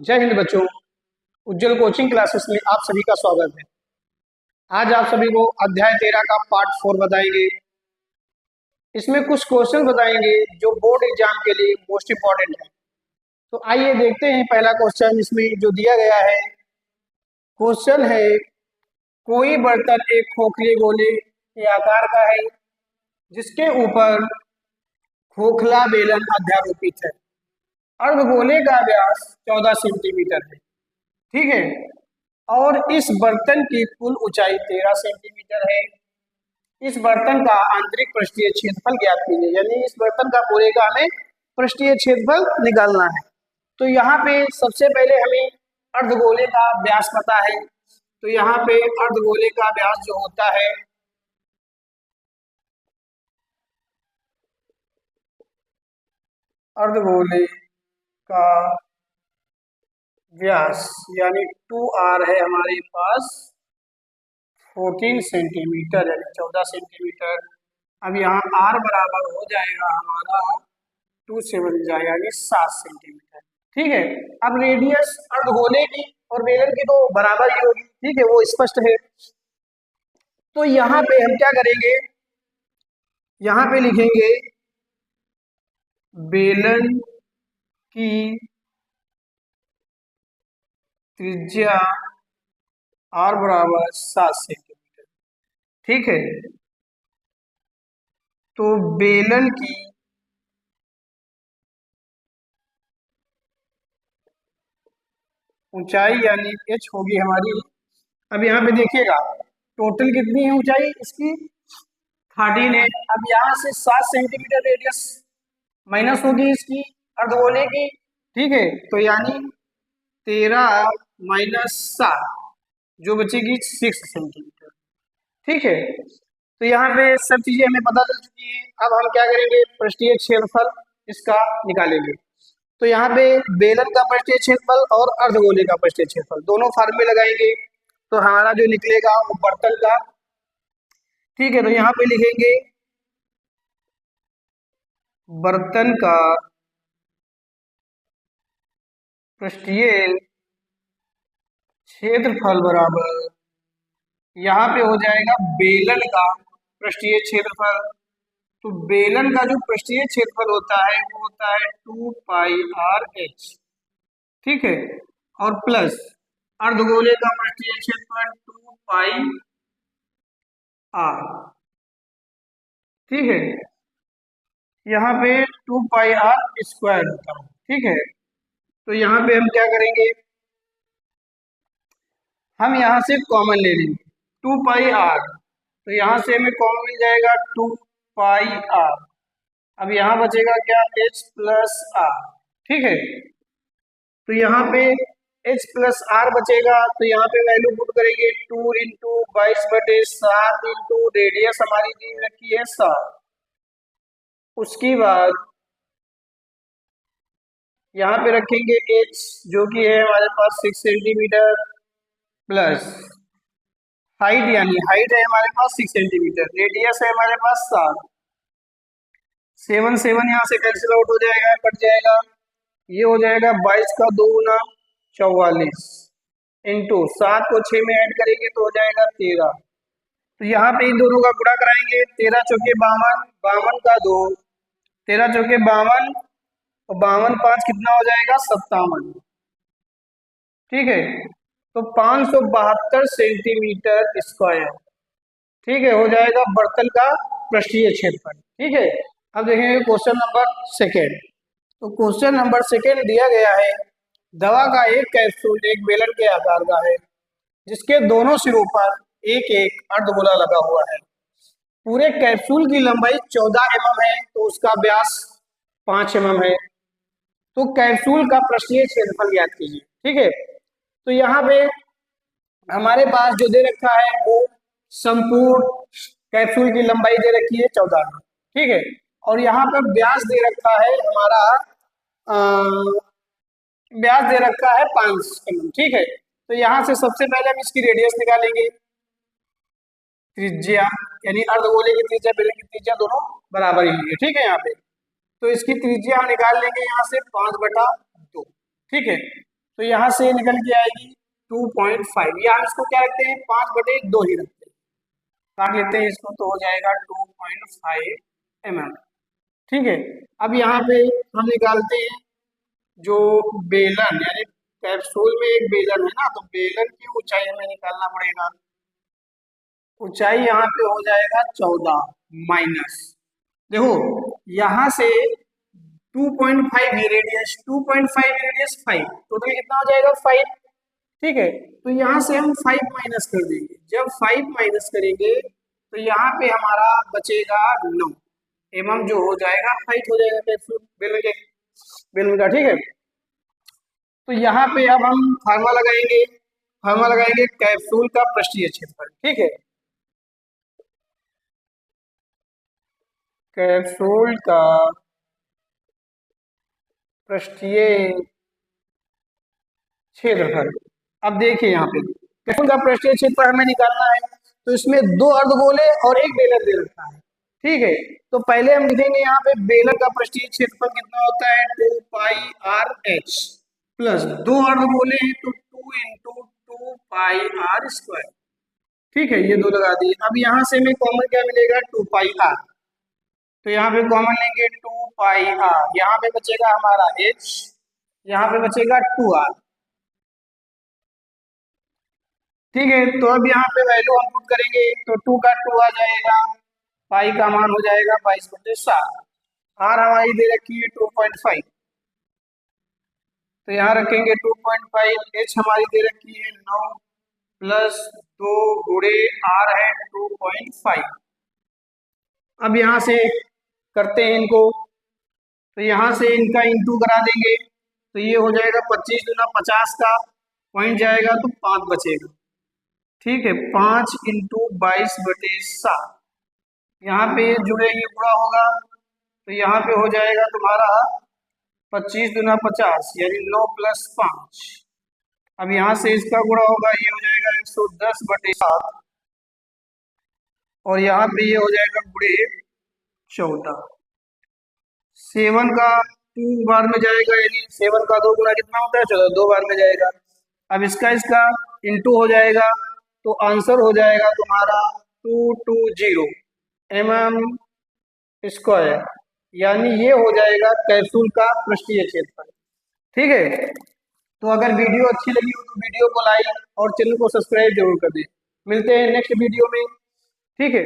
जय हिंद बच्चों। उज्जवल coaching classes में आप सभी का स्वागत है। आज आप सभी को अध्याय 13 का पार्ट 4 बताएंगे। इसमें कुछ क्वेश्चन बताएंगे जो बोर्ड एग्जाम के लिए मोस्ट इम्पोर्टेंट है। तो आइए देखते हैं पहला क्वेश्चन इसमें जो दिया गया है। क्वेश्चन है, कोई बर्तन एक खोखले गोले के आकार का है जिसके ऊपर खोखला बेलन अध्यारोपित है। अर्धगोले का व्यास 14 सेंटीमीटर है, ठीक है, और इस बर्तन की कुल ऊंचाई 13 सेंटीमीटर है। इस बर्तन का आंतरिक पृष्ठीय क्षेत्रफल ज्ञात कीजिए, यानी इस बर्तन का पूरे का हमें पृष्ठीय क्षेत्रफल निकालना है। तो यहाँ पे सबसे पहले हमें अर्धगोले का व्यास पता है। तो यहाँ पे अर्धगोले का व्यास जो होता है अर्धगोले का व्यास यानी 2r है हमारे पास 14 सेंटीमीटर यानी 14 सेंटीमीटर। अब यहाँ r बराबर हो जाएगा हमारा 2 से बन जाएगा यानी 7 सेंटीमीटर, ठीक है। अब रेडियस अर्धगोले की और बेलन की तो बराबर ही होगी, ठीक है, वो स्पष्ट है। तो यहाँ पे हम क्या करेंगे, यहाँ पे लिखेंगे बेलन की त्रिज्या r बराबर 7 सेंटीमीटर, ठीक है। तो बेलन की ऊंचाई यानी h होगी हमारी। अब यहाँ पे देखिएगा टोटल कितनी है ऊंचाई इसकी 13 है। अब यहाँ से 7 सेंटीमीटर रेडियस माइनस होगी इसकी अर्धगोले की, ठीक है। तो यानी 13 माइनस 7 जो बचेगी 6 सेंटीमीटर, ठीक है। तो यहाँ पे सब चीजें हमें पता चल चुकी है। अब हम क्या करेंगे, पृष्ठीय क्षेत्रफल इसका निकालेंगे। तो यहाँ पे बेलन का पृष्ठीय क्षेत्रफल और अर्धगोले का पृष्ठीय क्षेत्रफल दोनों फार्मूले लगाएंगे तो हमारा जो निकलेगा वो बर्तन का, ठीक है। तो यहाँ पे लिखेंगे बर्तन का पृष्ठीय क्षेत्रफल बराबर, यहाँ पे हो जाएगा बेलन का पृष्ठीय क्षेत्रफल। तो बेलन का जो पृष्ठीय क्षेत्रफल होता है वो होता है 2 पाई आर एच, ठीक है, और प्लस अर्धगोले का पृष्ठीय क्षेत्रफल 2 पाई आर, ठीक है। यहाँ पे 2 पाई आर स्क्वायर होता है, ठीक है। तो यहाँ पे हम क्या करेंगे, हम यहाँ से कॉमन ले लेंगे 2 पाई आर। तो यहाँ से हमें कॉमन मिल जाएगा 2 पाई आर। अब यहाँ बचेगा क्या, h प्लस आर, ठीक है। तो यहाँ पे h प्लस आर बचेगा। तो यहाँ पे वैल्यू पुट करेंगे 2 इंटू 22/7 इंटू रेडियस हमारी दी रखी है 7। उसके बाद यहाँ पे रखेंगे h जो कि है हमारे पास 6 सेंटीमीटर प्लस हाइट, यानी हाइट है हमारे पास 6 सेंटीमीटर, रेडियस है हमारे पास 7। 7 7 यहाँ से कैंसिल आउट हो जाएगा, कट जाएगा। ये हो जाएगा 22 का 2 गुना 44 इंटू 7 को 6 में ऐड करेंगे तो हो जाएगा 13। तो यहाँ पे इन दोनों का गुणा कराएंगे, 13 चौके 52, 52 का 2, 13 चौके 52 और 52 5 कितना हो जाएगा 57, ठीक है। तो 572 सेंटीमीटर स्क्वायर, ठीक है, हो जाएगा बर्तन का पृष्ठीय क्षेत्रफल, ठीक है। अब देखेंगे क्वेश्चन नंबर सेकेंड। तो क्वेश्चन नंबर सेकेंड दिया गया है, दवा का एक कैप्सूल एक बेलन के आकार का है जिसके दोनों सिरों पर एक एक अर्धगोला लगा हुआ है। पूरे कैप्सूल की लंबाई 14 mm है तो उसका व्यास 5 mm है। तो कैप्सूल का पृष्ठीय क्षेत्रफल ज्ञात कीजिए, ठीक है। तो यहाँ पे हमारे पास जो दे रखा है वो संपूर्ण कैप्सूल की लंबाई दे रखी है 14 mm, ठीक है। और यहाँ पर व्यास दे रखा है हमारा व्यास दे रखा है 5 mm, ठीक है। तो यहाँ से सबसे पहले हम इसकी रेडियस निकालेंगे, त्रिज्या यानी अर्धगोले की त्रिज्या बेलन की त्रिज्या दोनों बराबर ही है, ठीक है। यहाँ पे तो इसकी त्रिज्या हम निकाल लेंगे यहाँ से 5/2, ठीक है। तो यहाँ से निकल के आएगी 2.5, या हम इसको क्या रखते हैं 5/2 ही रखते हैं, काट लेते हैं इसको तो हो जाएगा 2.5 mm। ठीक है, अब यहाँ पे हम निकालते हैं जो बेलन यानी कैप्सूल में एक बेलन है ना, तो बेलन की ऊंचाई हमें निकालना पड़ेगा। ऊंचाई यहाँ पे हो जाएगा 14 माइनस, देखो यहाँ से 2.5 ही रेडियस, 2.5 रेडियस 5, टोटल कितना हो जाएगा 5। ठीक है, तो यहाँ से हम 5 माइनस कर देंगे, जब 5 माइनस करेंगे तो यहाँ पे हमारा बचेगा 9 mm, जो हो जाएगा हाइट हो जाएगा कैप्सूल बेलन का। ठीक है, तो यहाँ पे अब हम फार्मूला लगाएंगे कैप्सूल का पृष्ठीय क्षेत्रफल। ठीक है, कैप्सूल का पृष्ठीय क्षेत्रफल। अब देखिए यहाँ पे कैप्सूल का पृष्ठीय क्षेत्रफल हमें निकालना है, तो इसमें 2 अर्धगोले और एक बेलन दे रखा है। ठीक है, तो पहले हम लिखेंगे यहाँ पे बेलन का पृष्ठीय क्षेत्रफल कितना होता है 2πRh, प्लस 2 अर्धगोले हैं तो 2 × 2πr²। ठीक है, ये 2 लगा दिए। अब यहाँ से हमें कॉमन क्या मिलेगा 2πr, तो यहाँ पे कॉमन लेंगे 2πr, यहाँ पे बचेगा हमारा h, यहाँ पे बचेगा 2r। ठीक है, तो अब यहाँ पे वैल्यू हम पुट करेंगे तो 2 का 2 आ जाएगा, पाई का मान हो जाएगा 22/7, आर हमारी दे रखी है 2.5, तो यहाँ रखेंगे 2.5, एच हमारी दे रखी है 9 प्लस 2 गुणे आर है 2.5। अब यहाँ से करते हैं इनको, तो यहाँ से इनका इंटू करा देंगे, तो ये हो जाएगा 25 दूना 50 का पॉइंट जाएगा तो 5 बचेगा। ठीक है, 5 × 22/7, यहाँ पे जुड़े ये गुणा होगा, तो यहाँ पे हो जाएगा तुम्हारा 25 दूना 50 यानी 9 + 5। अब यहाँ से इसका गुणा होगा, ये हो जाएगा 110/7, और यहाँ पे ये हो जाएगा गुणे 14। 7 का 2 बार में जाएगा, यानी 7 का 2 गुना कितना होता है 14, 2 बार में जाएगा। अब इसका इंटू हो जाएगा, तो आंसर हो जाएगा तुम्हारा 220 mm², यानी ये हो जाएगा कैप्सूल का पृष्ठीय क्षेत्रफल। ठीक है, तो अगर वीडियो अच्छी लगी हो तो वीडियो को लाइक और चैनल को सब्सक्राइब जरूर कर दें। मिलते हैं नेक्स्ट वीडियो में। ठीक है।